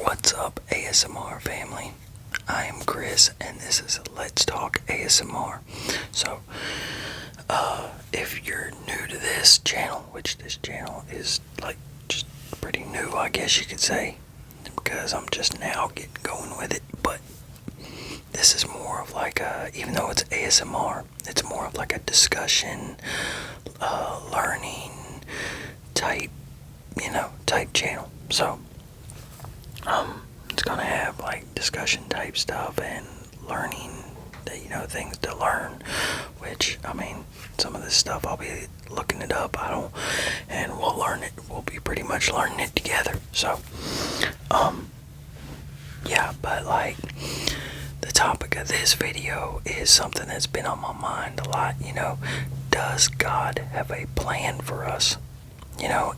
What's up, ASMR family? I am Chris, and this is Let's Talk ASMR. So, if you're new to this channel, which this channel is like just pretty new, I guess you could say, because I'm just now getting going with it, but this is more of like even though it's ASMR, it's more of like a discussion, learning type, type channel. So, it's gonna have like discussion type stuff and learning, things to learn, which, I mean, some of this stuff I'll be looking it up, and we'll learn it, we'll be pretty much learning it together, so, yeah, but like, the topic of this video is something that's been on my mind a lot, does God have a plan for us?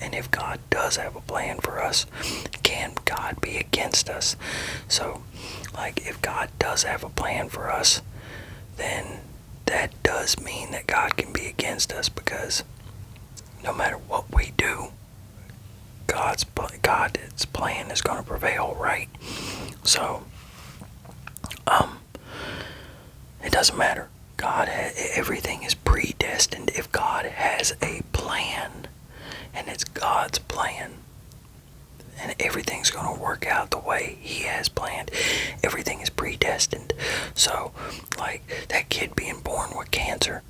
And if God does have a plan for us, can God be against us? So, like, if God does have a plan for us, then that does mean that God can be against us, because no matter what we do, God's plan is going to prevail, right? So, it doesn't matter. Everything is predestined. If God has a plan, and it's God's plan, and everything's going to work out the way He has planned. Everything is predestined. So, like, that kid being born with cancer,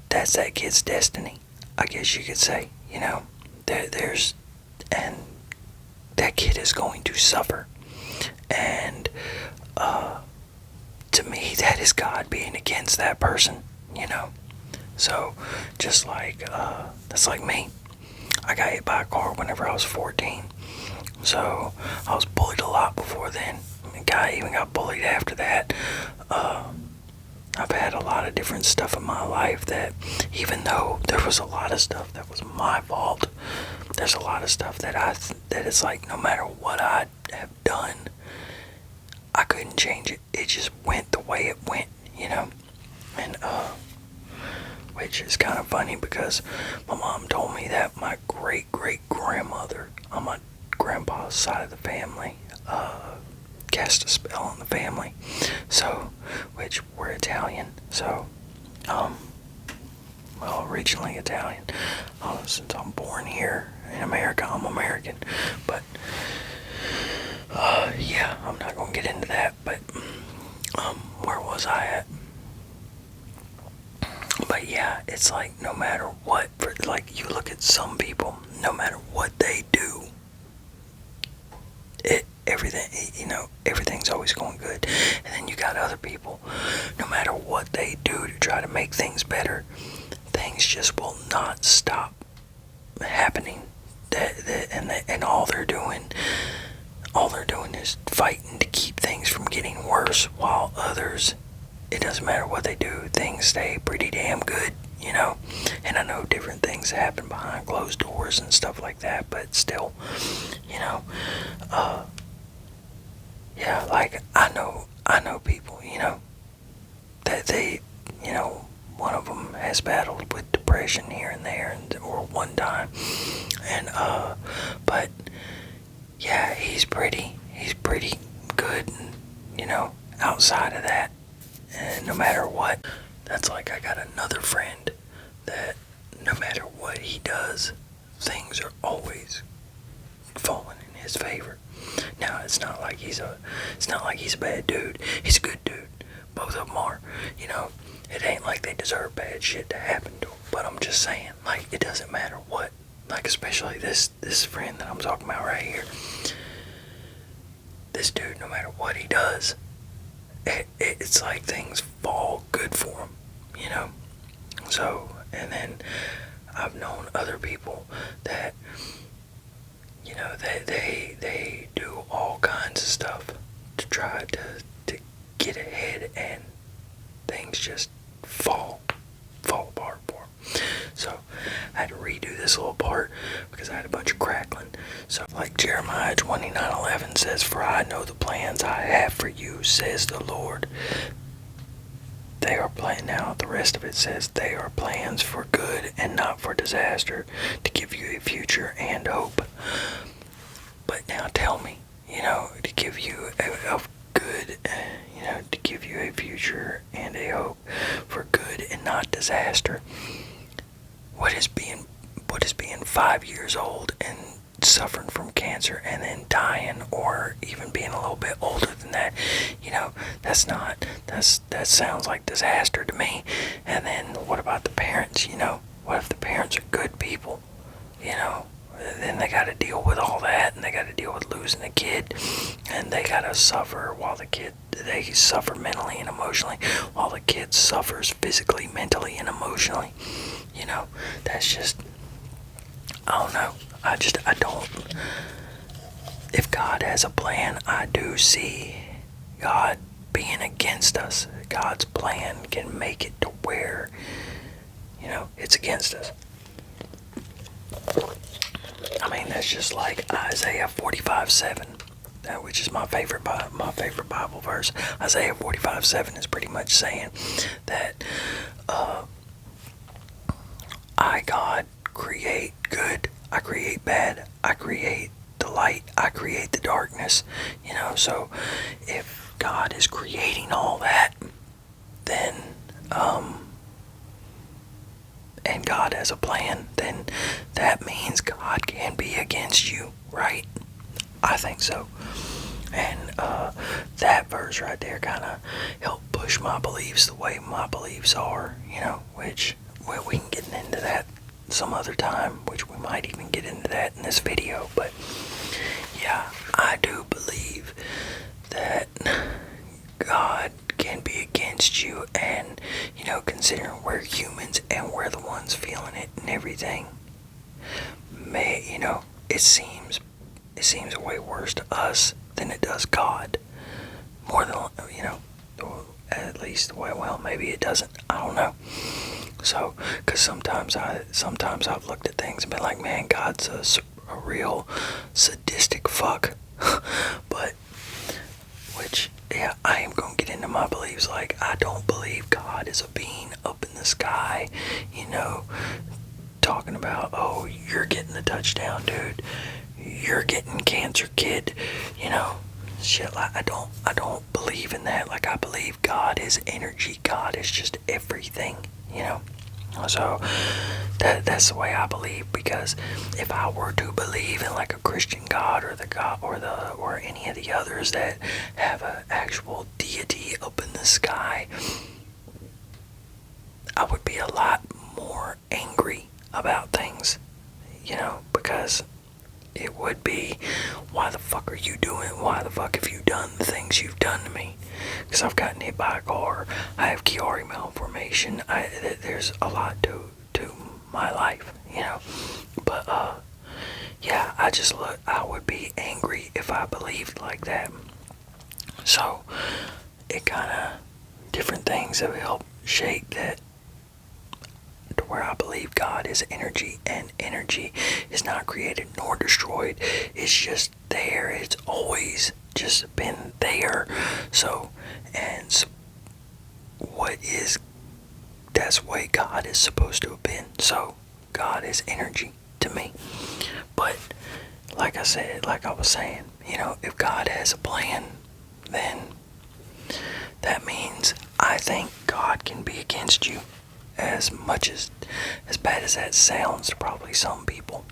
that's that kid's destiny, I guess you could say. And that kid is going to suffer. And, to me, that is God being against that person, So, just like, that's like me. I got hit by a car whenever I was 14. So, I was bullied a lot before then. I even got bullied after that. I've had a lot of different stuff in my life that, even though there was a lot of stuff that was my fault, there's a lot of stuff that it's like, no matter what I have done, I couldn't change it. It just went the way it went, And, which is kind of funny, because my mom told me that my great-great-grandmother on my grandpa's side of the family cast a spell on the family. So, which we're Italian, so, originally Italian. Since I'm born here in America, I'm American. But, yeah, I'm not gonna get into that, but, where was I at? But yeah, it's like, no matter what, like, you look at some people, no matter what they do, everything's always going good. And then you got other people, no matter what they do to try to make things better, things just will not stop happening. And all they're doing is fighting to keep things from getting worse, while others, it doesn't matter what they do, things stay pretty damn good, And I know different things happen behind closed doors and stuff like that, but still, yeah, like, I know people, that they, one of them has battled with depression here and there, or one time, and, but, yeah, he's pretty good, and, outside of that, and no matter what, that's like, I got another friend that no matter what he does, things are always falling in his favor. Now, it's not like he's a bad dude. He's a good dude. Both of them are. It ain't like they deserve bad shit to happen to them. But I'm just saying, like, it doesn't matter what. Like, especially this friend that I'm talking about right here. This dude, no matter what he does, it's like things fall good for him, So, and then I've known other people that, they do all kinds of stuff to try to get ahead, and things just fall apart for them. So, I had to redo this little part because I had a bunch of crackling. So, like Jeremiah 29:11 says, "For I know the plans I have for you, says the Lord." They are now the rest of it says, "They are plans for good and not for disaster, to give you a future and hope." But now tell give you a good, to give you a future and a hope for good and not disaster. What is being 5 years old and suffering from cancer and then dying, or even being a little bit older than that? That sounds like disaster to me. And then what about the parents? What if the parents are good people? Then they got to deal with all that, and they got to deal with losing a kid, and they got to suffer they suffer mentally and emotionally, while the kid suffers physically, mentally, and emotionally. That's just, I don't know. I don't. If God has a plan, I do see God being against us. God's plan can make it to where, it's against us. I mean, that's just like Isaiah 45:7, which is my favorite Bible verse. Isaiah 45:7 is pretty much saying that I, God, create good, I create bad, I create the light, I create the darkness. So if God is creating all that, then and God has a plan, then that means God can be against you, right? I think so. And that verse right there kind of helped push my beliefs the way my beliefs are, which we can get into that some other time, which we might even get into that in this video. But yeah, I do believe that God can be against you, and considering we're humans and we're the ones feeling it and everything, it seems way worse to us than it does God. More than at least, well, maybe it doesn't. I don't know. So, because sometimes I've looked at things and been like, man, God's a real sadistic fuck. But which, yeah, I am gonna get into my beliefs. Like, I don't believe God is a being up in the sky, talking about, oh, you're getting the touchdown, dude. You're getting cancer, kid. Shit. Like, I don't believe in that. Like, I believe God is energy. God is just everything. So that's the way I believe. Because if I were to believe in like a Christian God, or the God, or any of the others that have an actual deity up in the sky, I would be a lot more angry about things, because it would be, why the fuck are you doing? Why the fuck have you done the things you've done to me? Because I've gotten hit by a car. I have Chiari malformation. There's a lot to my life, But yeah, I would be angry if I believed like that. So it kind of, different things have helped shape that, to where I believe God is energy, and energy is not created nor destroyed. It's just there. It's always just been there. So, and that's the way God is supposed to have been. So God is energy to me. But like I was saying, if God has a plan, then that means I think God can be against you. As bad as that sounds to probably some people.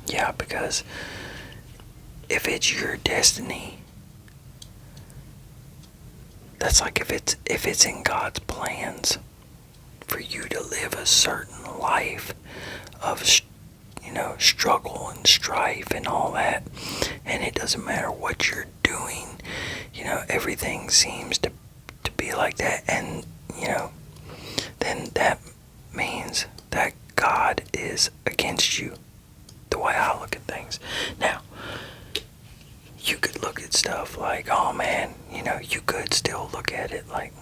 Yeah, because if it's your destiny, that's like if it's in God's plans for you to live a certain life of struggle and strife and all that, and it doesn't matter what you're doing, everything seems to be like that, and then that means that God is against you, the way I look at things. Now, you could look at stuff like, oh man, you could still look at it like,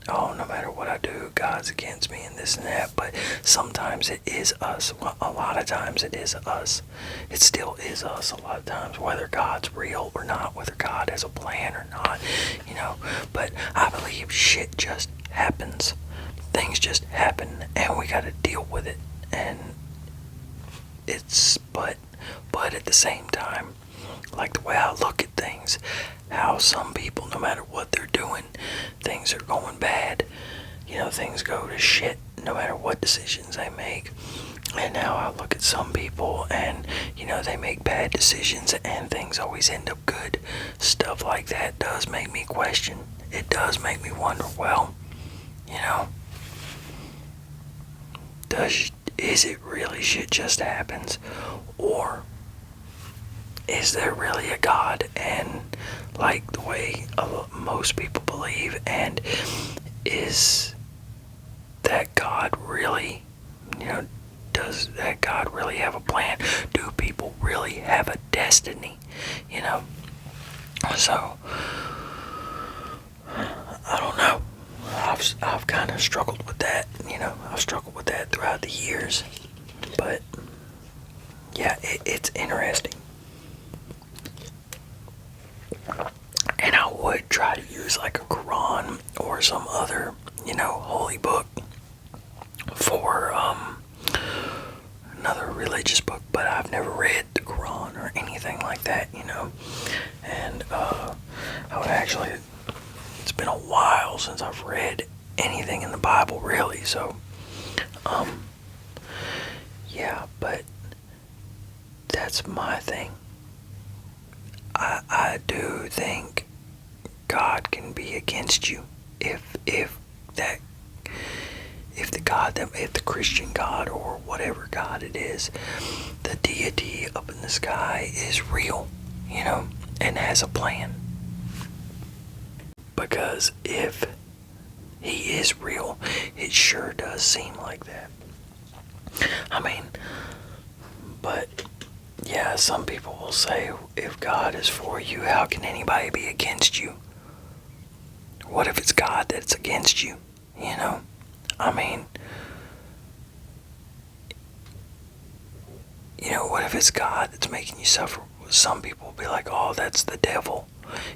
oh, no matter what I do, God's against me and this and that. But sometimes it is us. Well, a lot of times it is us. It still is us a lot of times, whether God's real or not, whether God has a plan or not, But I believe shit just happens. Things just happen, and we gotta deal with it. And but at the same time, like the way I look at things, how some people, no matter what they're doing, things are going bad. You know, things go to shit no matter what decisions they make. And now I look at some people and, you know, they make bad decisions and things always end up good. Stuff like that does make me question. It does make me wonder, well, you know, is it really shit just happens? Or is there really a God? And like the way most people believe, and is that God really, you know, does that God really have a plan? Do people really have a destiny? You know? So, I don't know. I've kind of struggled with that, you know. I've struggled with that throughout the years. But, yeah, it's interesting. And I would try to use like a Quran or some other, you know, holy book for another religious book, but I've never read the Quran or anything like that, you know. And I would actually, it's been a while since I've read anything in the Bible, really. So yeah, but that's my thing. I do think God can be against you if the Christian God or whatever God it is, the deity up in the sky is real, you know, and has a plan. Because if he is real, it sure does seem like that. I mean, but yeah, some people will say, if God is for you, how can anybody be against you? What if it's God that's against you? You know? I mean, you know, what if it's God that's making you suffer? Some people will be like, oh, that's the devil,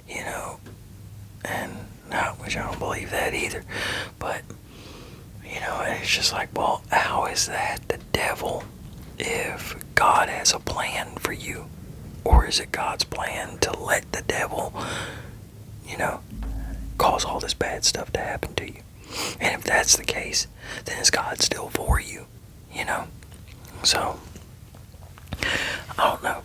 you know? And not, which I don't believe that either. But, you know, and it's just like, well, how is that the devil if God has a plan for you? Or is it God's plan to let the devil, you know, cause all this bad stuff to happen to you? And if that's the case, then is God still for you? You know? So, I don't know.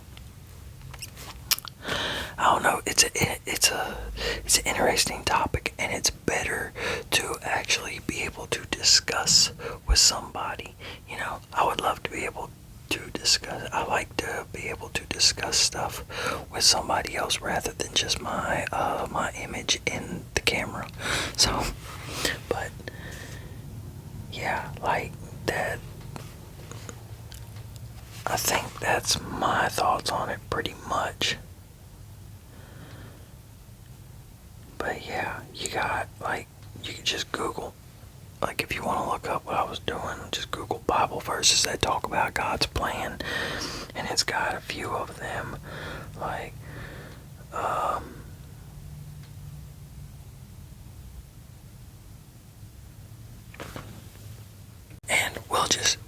It's an interesting topic, and it's better to actually be able to discuss with somebody. You know, I would love to be able to discuss. I like to be able to discuss stuff with somebody else rather than just my image in the camera. So, but yeah, like that. I think that's my thoughts on it pretty much. But yeah, you can just Google. Like, if you want to look up what I was doing, just Google Bible verses that talk about God's plan. And it's got a few of them. Like, and we'll just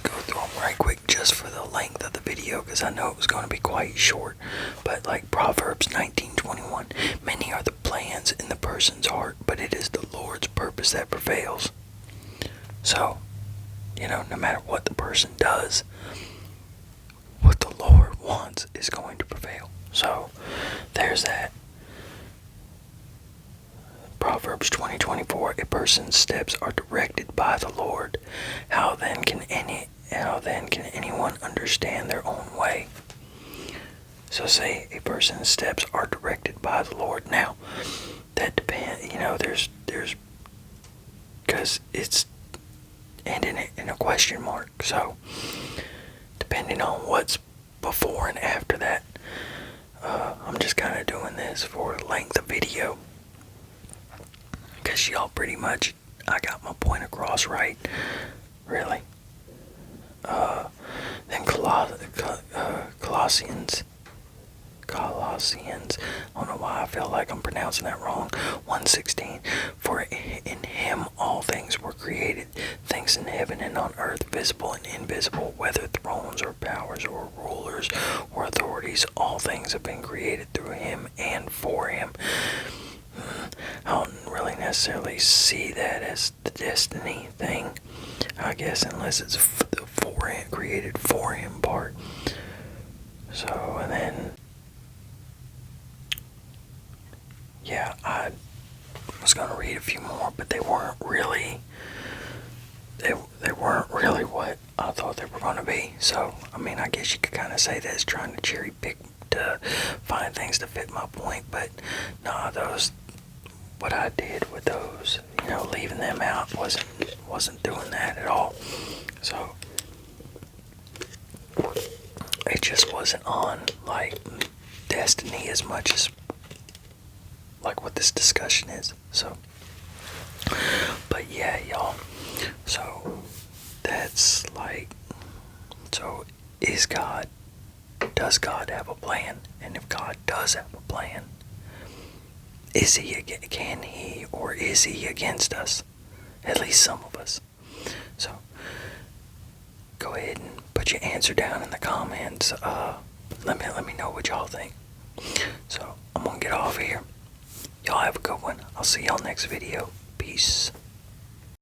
go through them right quick just for the length of the video, because I know it was going to be quite short. But like Proverbs 19:21, many are the plans in the person's heart, but it is the Lord's purpose that prevails. So, you know, no matter what the person does, what the Lord wants is going to prevail. So, there's that. Proverbs 20:24, a person's steps are directed by the Lord. How then can anyone understand their own way? So say a person's steps are directed by the Lord. Now, that depends, you know, there's because it's ending it in a question mark. So, depending on what's before and after that, I'm just kind of doing this for length of video. Because y'all pretty much, I got my point across, right? Really. Then Colossians. I don't know why I feel like I'm pronouncing that wrong. 1:16. For in him all things were created, things in heaven and on earth, visible and invisible, whether thrones or powers or rulers or authorities agrees all things have been created through him and for him. I don't really necessarily see that as the destiny thing, I guess, unless it's the for him, created for him part. So, and then, yeah, I was going to read a few more, but they weren't really what I thought they were going to be. So, I mean, I guess you could kind of say that's trying to cherry pick to find things to fit my point, but no, what I did with those, leaving them out wasn't doing that at all. So it just wasn't on like destiny as much as like what this discussion is. So, but yeah, y'all. So that's like, so does God have a plan? And if God does have a plan, can he or is he against us? At least some of us. So go ahead and put your answer down in the comments. Let me know what y'all think. So I'm gonna get off here. Y'all have a good one. I'll see y'all next video. Peace.